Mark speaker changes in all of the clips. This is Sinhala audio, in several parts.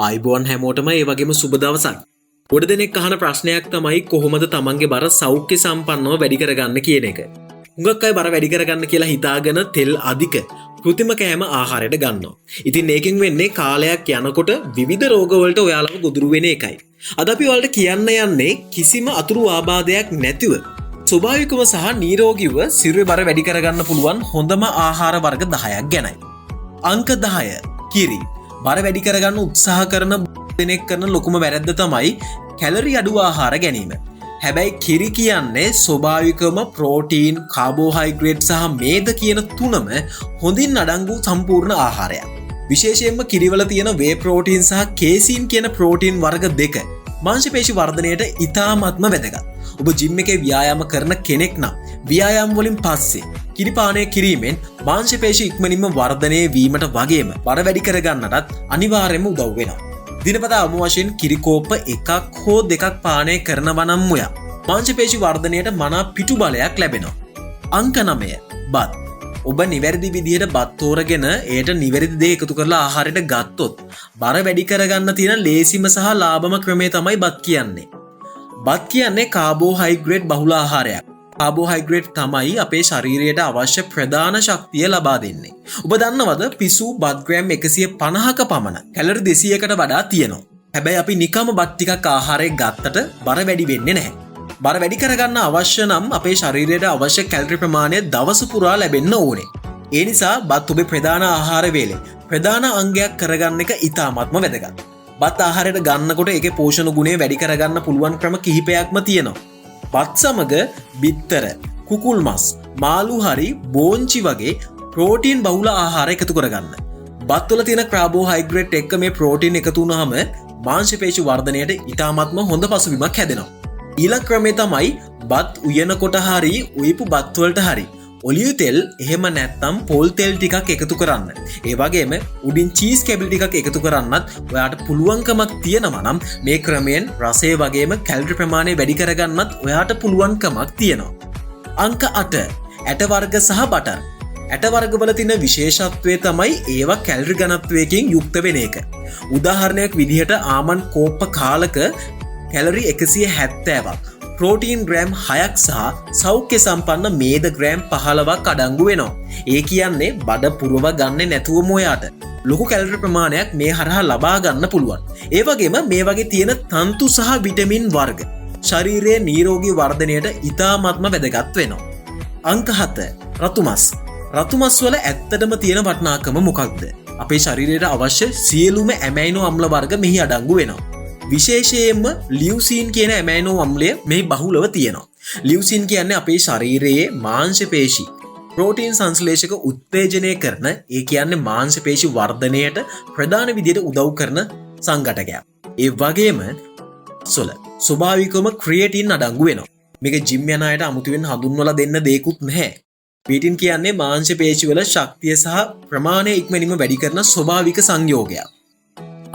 Speaker 1: ආයිබෝන් හැමෝටම ඒ වගේම සුබ දවසක්. ගොඩ දෙනෙක් අහන ප්‍රශ්නයක් තමයි කොහොමද තමන්ගේ බර සෞඛ්‍ය සම්පන්නව වැඩි කරගන්න කියන එක. හුඟක් අය බර වැඩි කරගන්න කියලා හිතාගෙන තෙල් අධික කෘත්‍රිම කෑම ආහාරයට ගන්නවා. ඉතින් ඒකෙන් වෙන්නේ කාලයක් යනකොට විවිධ රෝගවලට ඔයාලව ගොදුරු වෙන එකයි. අද අපි ඔයාලට කියන්න යන්නේ කිසිම අතුරු ආබාධයක් නැතිව ස්වභාවිකව සහ නිරෝගීව සිරුරේ බර වැඩි කරගන්න පුළුවන් හොඳම ආහාර වර්ග 10ක් ගැනයි. අංක 10 කිරි. බර වැඩි කරගන්න උත්සාහ කරන දෙනෙක් කරන ලොකුම වැරැද්ද තමයි කැලරි අඩු ආහාර ගැනීම. හැබැයි කිරි කියන්නේ ස්වභාවිකවම ප්‍රෝටීන්, කාබෝහයිඩ්‍රේට් සහ මේද කියන තුනම හොඳින් අඩංගු සම්පූර්ණ ආහාරයක්. විශේෂයෙන්ම කිරිවල තියෙන වේ ප්‍රෝටීන් සහ කේසීන් කියන ප්‍රෝටීන් වර්ග දෙක මාංශපේශි වර්ධනයට ඉතාමත්ම වැදගත්. ඔබ ජිම් එකේ ව්‍යායාම කරන කෙනෙක් නම් ව්‍යායාම වලින් පස්සේ කිරි පානය කිරීමෙන් මාංශපේශි ඉක්මනින්ම වර්ධනය වීමට වගේම බර වැඩි කරගන්නටත් අනිවාර්යයෙන්ම උදව් වෙනවා. දිනපතා අවම වශයෙන් කිරි කෝප්ප එකක් හෝ දෙකක් පානය කරනවා නම් ඔයා මාංශපේශි වර්ධනයට මනා පිටු බලයක් ලැබෙනවා. අංක 9 බත්. ඔබ නිවැරදි විදිහට බත් තෝරගෙන ඒට නිවැරදි දේ එකතු කරලා ආහාරයට ගත්තොත් බර වැඩි කරගන්න තියෙන ලේසිම සහ ලාභම ක්‍රමය තමයි බත් කියන්නේ. බත් කියන්නේ කාබෝහයිඩ්‍රේට් බහුල ආහාරයක්. කාබෝහයිඩ්‍රේට් තමයි අපේ ශරීරයට අවශ්‍ය ප්‍රධාන ශක්තිය ලබා දෙන්නේ. ඔබ දන්නවද පිසු බත් ග්‍රෑම් 150ක පමණ කැලරි 200කට වඩා තියෙනවා. හැබැයි අපි නිකම්ම බත් ටිකක් ආහාරයක් ගත්තට බර වැඩි වෙන්නේ නැහැ. බර වැඩි කරගන්න අවශ්‍ය නම් අපේ ශරීරයට අවශ්‍ය කැලරි ප්‍රමාණය දවස පුරා ලැබෙන්න ඕනේ. ඒ නිසා බත් ඔබේ ප්‍රධාන ආහාර වේලේ ප්‍රධාන අංගයක් කරගන්න එක ඉතාමත්ම වැදගත්. බත් ආහාරයට ගන්නකොට ඒකේ පෝෂණ ගුණය වැඩි කරගන්න පුළුවන් ක්‍රම කිහිපයක්ම තියෙනවා. බත් සමග බිත්තර, කුකුල් මස්, මාළු හරි බෝංචි වගේ ප්‍රෝටීන් බහුල ආහාර එකතු කරගන්න. බත් වල තියෙන කාබෝහයිඩ්‍රේට් එක්ක මේ ප්‍රෝටීන් එකතු වුනහම මාංශපේශි වර්ධනයට ඉතාමත්ම හොඳ පසුබිමක් හැදෙනවා. ඊළඟ ක්‍රමය තමයි බත් උයනකොට හරි උයපු බත් වලට හරි ඔලිව් තෙල් එහෙම නැත්නම් පොල් තෙල් ටිකක් එකතු කරන්න. ඒ වගේම උඩින් චීස් කැබලි ටිකක් එකතු කරන්නත් ඔයාට පුළුවන්කමක් තියෙනවා නම් මේ ක්‍රමයෙන් රසය වගේම කැලරි ප්‍රමාණය වැඩි කරගන්නත් ඔයාට පුළුවන්කමක් තියෙනවා. අංක 8 ඇට වර්ග සහ බටර්. ඇට වර්ගවල තියෙන විශේෂත්වය තමයි ඒවා කැලරි ඝනත්වයකින් යුක්ත වෙන එක. උදාහරණයක් විදිහට ආමන්ඩ් කෝප්ප කාලක කැලරි 170ක්, ප්‍රෝටීන් ග්‍රෑම් 6ක් සහ සෞඛ්‍ය සම්පන්න මේද ග්‍රෑම් 15ක් අඩංගු වෙනවා. ඒ කියන්නේ බඩ පුරව ගන්න නැතුවම ඔයාට ලොකු කැලරි ප්‍රමාණයක් මේ හරහා ලබා ගන්න පුළුවන්. ඒ වගේම මේ වගේ තියෙන තන්තු සහ විටමින් වර්ග ශරීරයේ නිරෝගී වර්ධනයට ඉතාමත්ම වැදගත් වෙනවා. අංක 7 රතු මස්. රතු මස් වල ඇත්තටම තියෙන වටිනාකම මොකක්ද? අපේ ශරීරයට අවශ්‍ය සියලුම ඇමයිනෝ අම්ල වර්ග මෙහි අඩංගු වෙනවා. විශේෂයෙන්ම ලියුසින් කියන ඇමයිනෝ අම්ලය මෙහි බහුලව තියෙනවා. ලියුසින් කියන්නේ අපේ ශරීරයේ මාංශපේශි ප්‍රෝටීන් සංශ්ලේෂක උත්තේජනය කරන, ඒ කියන්නේ මාංශපේශි වර්ධනයට ප්‍රධාන විදිහට උදව් කරන සංඝටකයක්. ඒ වගේම සොල ස්වභාවිකවම ක්‍රියේටින් අඩංගු වෙනවා. මේක ජිම් යන අයට අමුතුවෙන් හඳුන්වලා දෙන්න දෙයක්වත් නැහැ. ක්‍රියේටින් කියන්නේ මාංශපේශි වල ශක්තිය සහ ප්‍රමාණය ඉක්මනින්ම වැඩි කරන ස්වභාවික සංයෝගයක්.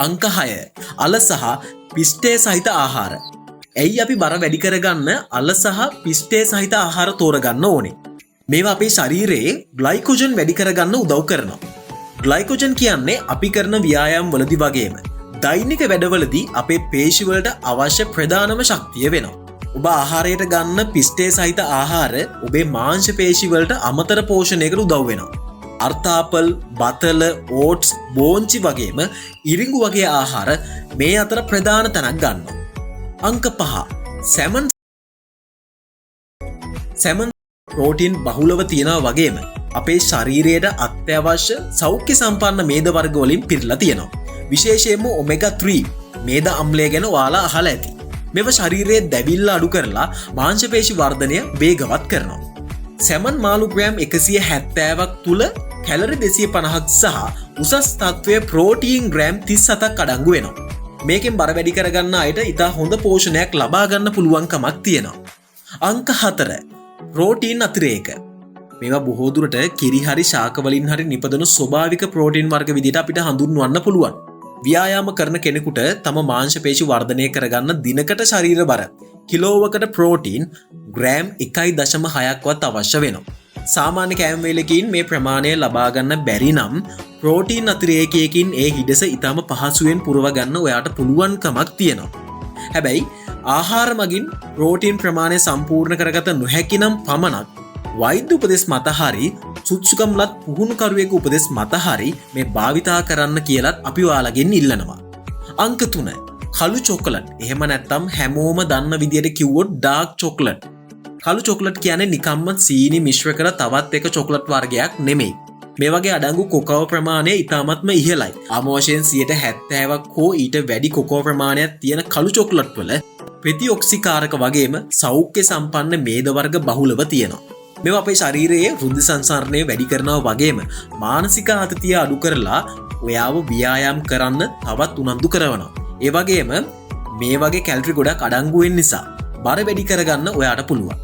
Speaker 1: අංක 6 අල සහ පිස්ටේ සහිත ආහාර. ඇයි අපි බර වැඩි කරගන්න අල සහ පිස්ටේ සහිත ආහාර තෝරගන්න ඕනේ? මේවා අපේ ශරීරයේ ග්ලයිකෝජන් වැඩි කරගන්න උදව් කරනවා. ග්ලයිකෝජන් කියන්නේ අපි කරන ව්‍යායාම වලදී වගේම දෛනික වැඩවලදී අපේ පේශි වලට අවශ්‍ය ප්‍රධානම ශක්තිය වෙනවා. ඔබ ආහාරයට ගන්න පිස්ටේ සහිත ආහාර ඔබේ මාංශ පේශි වලට අමතර පෝෂණයකට උදව් වෙනවා. අර්තාපල්, බතල, ඕට්ස්, බෝංචි වගේම ඉරිඟු වගේ ආහාර මේ අතර ප්‍රධාන තැනක් ගන්නවා. අංක 5 සැමන් ප්‍රෝටීන් බහුලව තියෙනවා වගේම අපේ ශරීරයට අත්‍යවශ්‍ය සෞඛ්‍ය සම්පන්න මේද වර්ග වලින් පිරලා තියෙනවා. විශේෂයෙන්ම ඔමෙගා 3 මේද අම්ලය ගැන ඔයාලා අහලා ඇති. මේව ශරීරයේ දැවිල්ල අඩු කරලා මාංශපේශි වර්ධනය වේගවත් කරනවා. සැමන් මාළු ග්‍රෑම් 170ක් තුල කැලරි 250ක් සහ උසස් තත්වයේ ප්‍රෝටීන් ග්‍රෑම් 37ක් අඩංගු වෙනවා. මේකෙන් බර වැඩි කරගන්න අයට ඉතා හොඳ පෝෂණයක් ලබා ගන්න පුළුවන්කමක් තියෙනවා. අංක 4 ප්‍රෝටීන් අතිරේක. මේවා බොහෝ දුරට කිරි හරි ශාක වලින් හරි නිපදවන ස්වභාවික ප්‍රෝටීන් වර්ග විදිහට අපිට හඳුන්වන්න පුළුවන්. ව්‍යායාම කරන කෙනෙකුට තම මාංශ පේශි වර්ධනය කරගන්න දිනකට ශරීර බර කිලෝවකට ප්‍රෝටීන් ග්‍රෑම් 1.6ක්වත් අවශ්‍ය වෙනවා. සාමාන්‍ය කෑම වේලකින් මේ ප්‍රමාණය ලබා ගන්න බැරි නම් ප්‍රෝටීන් අතිරේකයකින් ඒ හිඩස ඉතාම පහසුවෙන් පුරව ගන්න ඔයාට පුළුවන්කමක් තියෙනවා. හැබැයි ආහාර මගින් ප්‍රෝටීන් ප්‍රමාණය සම්පූර්ණ කරගත නොහැකිනම් පමණක් වෛද්‍ය උපදෙස් මත හරි සුදුසුකම්ලත් පුහුණුකරුවෙකු උපදෙස් මත හරි මේ භාවිතා කරන්න කියලත් අපි ඔයාලගෙන් ඉල්ලනවා. අංක 3 කළු චොකලට්. එහෙම නැත්නම් හැමෝම දන්න විදියට කිව්වොත් ඩාර්ක් චොකලට්. කළු චොකලට් කියන්නේ නිකම්ම සීනි මිශ්‍ර කර තවත් එක චොකලට් වර්ගයක් නෙමෙයි. මේ වගේ අඩංගු කොකෝ ප්‍රමාණය ඉතාමත්ම ඉහළයි. ආමෝෂයෙන් 70%ක් හෝ ඊට වැඩි කොකෝ ප්‍රමාණයක් තියෙන කළු චොකලට් වල ප්‍රතිඔක්සිකාරක වගේම සෞඛ්‍ය සම්පන්න මේද වර්ග බහුලව තියෙනවා. මේවා අපේ ශරීරයේ වෘද්ධි සංසරණය වැඩි කරනවා වගේම මානසික ආතතිය අඩු කරලා ඔයාව ව්‍යායාම් කරන්න තවත් උනන්දු කරනවා. ඒ වගේම මේ වගේ කැලරි ගොඩක් අඩංගු වෙන නිසා බර වැඩි කරගන්න ඔයාට පුළුවන්.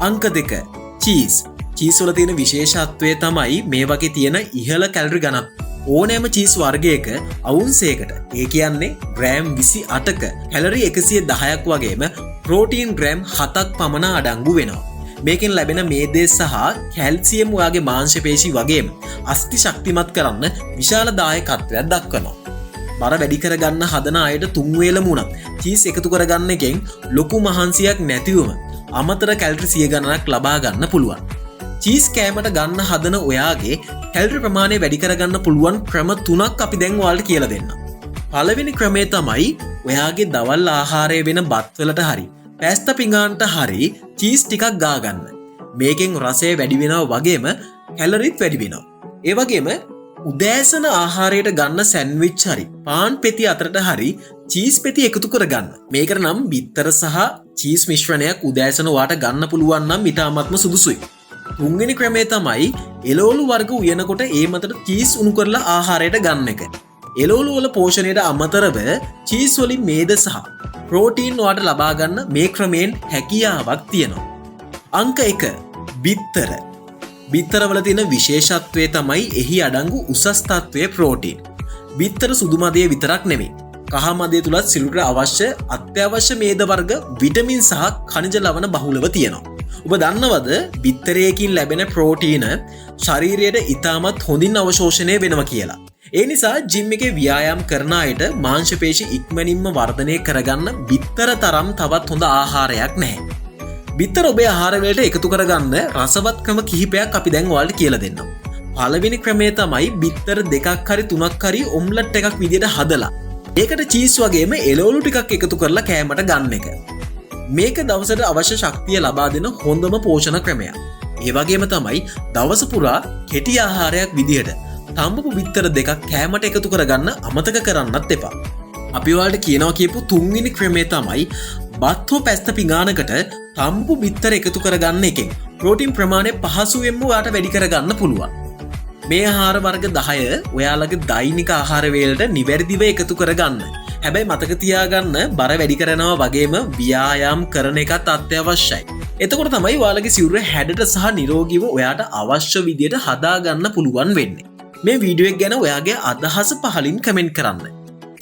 Speaker 1: අංක 2 චීස්. චීස් වල තියෙන විශේෂත්වය තමයි මේ වගේ තියෙන ඉහළ කැලරි ගණන්. ඕනෑම චීස් වර්ගයක අවුන්සයකට ඒ කියන්නේ ග්‍රෑම් 28ක කැලරි 110ක් වගේම ප්‍රෝටීන් ග්‍රෑම් 7ක් පමණ අඩංගු වෙනවා. මේකෙන් ලැබෙන මේදේ සහ කැල්සියම් ඔයාගේ මාංශ පේශි වගේම අස්ථි ශක්තිමත් කරන්න විශාල දායකත්වයක් දක්වනවා. බර වැඩි කරගන්න හදන අයට 3 වේලම උනත් චීස් එකතු කරගන්න එකෙන් ලොකු මහන්සියක් නැතිවම අමතර කැලරි 100 ගණනක් ලබා ගන්න පුළුවන්. චීස් කෑමට ගන්න හදන ඔයාගේ කැලරි ප්‍රමාණය වැඩි කරගන්න පුළුවන් ක්‍රම 3ක් අපි දැන් ඔයාලට කියලා දෙන්නම්. පළවෙනි ක්‍රමය තමයි ඔයාගේ දවල් ආහාරය වෙන බත් වලට හරි පැස්ත පිඟානට හරි චීස් ටිකක් ගා ගන්න. මේකෙන් රසය වැඩි වෙනවා වගේම කැලරිත් වැඩි වෙනවා. ඒ වගේම උදෑසන ආහාරයට ගන්න සැන්ඩ්විච් හරි පාන් පෙති අතරට හරි චීස් පෙති එකතු කරගන්න. මේකට නම් බිත්තර සහ චීස් මිශ්‍රණයක් උදෑසන වාට ගන්න පුළුවන් නම් ඉතාමත්ම සුදුසුයි. තුන්වෙනි ක්‍රමය තමයි එළවලු වර්ග උයනකොට ඒ මතට චීස් උණු කරලා ආහාරයට ගන්න එක. එළවලු වල පෝෂණයට අමතරව චීස් වලින් මේද සහ ප්‍රෝටීන් වාට ලබා ගන්න මේ ක්‍රමයෙන් හැකියාවක් තියෙනවා. අංක 1 බිත්තර. බිත්තර වල තියෙන විශේෂත්වය තමයි එහි අඩංගු උසස් තත්වයේ ප්‍රෝටීන්. බිත්තර සුදු මදය විතරක් නෙමෙයි. කහ මදය තුලත් සිරුරට අවශ්‍ය අත්‍යවශ්‍ය මේද වර්ග විටමින් සහ ඛනිජ ලවණ බහුලව තියෙනවා. ඔබ දන්නවද බිත්තරයකින් ලැබෙන ප්‍රෝටීන ශරීරයට ඉතාමත් හොඳින් අවශෝෂණය වෙනවා කියලා. ඒ නිසා ජිම් එකේ ව්‍යායාම් කරන අයට මාංශ පේශි ඉක්මනින්ම වර්ධනය කරගන්න බිත්තර තරම් තවත් හොඳ ආහාරයක් නැහැ. බිත්තර ඔබේ ආහාර වලට එකතු කරගන්න රසවත් ක්‍රම කිහිපයක් අපි දැන් ඔයාලට කියලා දෙන්නම්. පළවෙනි ක්‍රමය තමයි බිත්තර 2ක් හරි 3ක් හරි ඔම්ලට් එකක් විදියට හදලා ඒකට චීස් වගේම එළවලු ටිකක් එකතු කරලා කෑමට ගන්න එක. මේක දවසට අවශ්‍ය ශක්තිය ලබා දෙන හොඳම පෝෂණ ක්‍රමයක්. ඒ වගේම තමයි දවස පුරා කෙටි ආහාරයක් විදිහට තඹපු බිත්තර 2ක් කෑමට එකතු කරගන්න අමතක කරන්නත් එපා. අපි ඔයාලට කියනවා කියපු තුන්වෙනි ක්‍රමය තමයි බත් හෝ පැස්ත පිඟානකට තඹපු බිත්තර එකතු කරගන්න එකෙන් ප්‍රෝටීන් ප්‍රමාණය පහසුවෙන්ම ඔයාට වැඩි කරගන්න පුළුවන්. මේ ආහාර වර්ග 10 ඔයාලගේ දෛනික ආහාර වේලට නිවැරදිව එකතු කරගන්න. හැබැයි මතක තියාගන්න බර වැඩි කරනවා වගේම ව්‍යායාම් කරන එකත් අත්‍යවශ්‍යයි. එතකොට තමයි ඔයාලගේ සිරුර හැඩට සහ නිරෝගීව ඔයාට අවශ්‍ය විදියට හදාගන්න පුළුවන් වෙන්නේ. මේ වීඩියෝ එක ගැන ඔයාගේ අදහස පහලින් කමෙන්ට් කරන්න.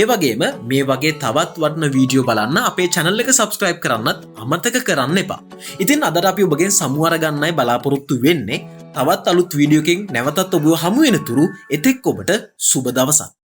Speaker 1: ඒ වගේම මේ වගේ තවත් වටින වීඩියෝ බලන්න අපේ channel එක subscribe කරන්නත් අමතක කරන්න එපා. ඉතින් අදට අපි ඔබගෙන් සමු අරගන්නයි බලාපොරොත්තු වෙන්නේ. තවත් අලුත් වීඩියෝ එකකින් නැවතත් ඔබව හමු වෙනතුරු එතෙක් ඔබට සුබ දවසක්.